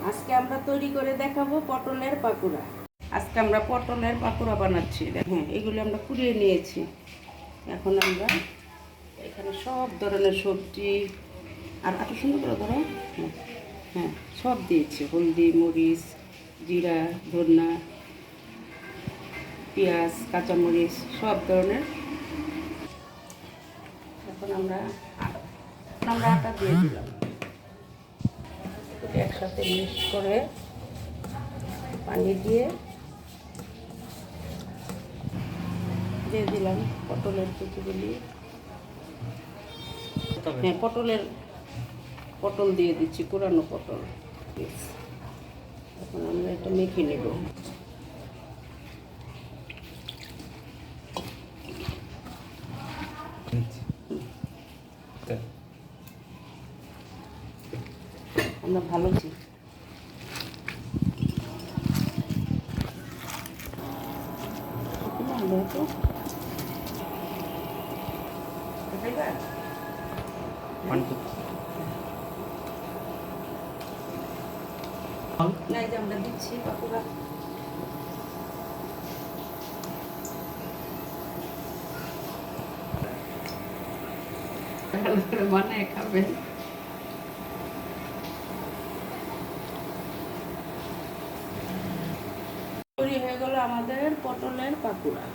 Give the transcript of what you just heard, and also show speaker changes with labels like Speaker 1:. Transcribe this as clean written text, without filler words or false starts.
Speaker 1: আজকে আমরা তৈরি করে দেখাবো পটলের পাকোড়া। আজকে আমরা পটলের পাকোড়া বানাচ্ছি। দেখেন এগুলো আমরা কুড়িয়ে নিয়েছি। এখন আমরা এখানে সব ধরনের সবজি আর এত সুন্দর করে ধরো, হ্যাঁ হ্যাঁ সব দিয়েছি, হলদি, মরিচ, জিরা, ধনিয়া, পেঁয়াজ, কাঁচামরিচ সব ধরনের। এখন আমরা আটা দিয়ে দিলাম, একসাথে মিক্স করে পানি দিয়ে দিলাম পটলের কুচিগুলি। হ্যাঁ পটল দিয়ে দিচ্ছি, পুরানো পটল। এখন আমরা এটা মেখে নেব। আমরা ভালো আমরা দিচ্ছি পাকুড়া। বানায় খাবেন। তৈরি হয়ে গেল আমাদের পটলের পাকুড়া।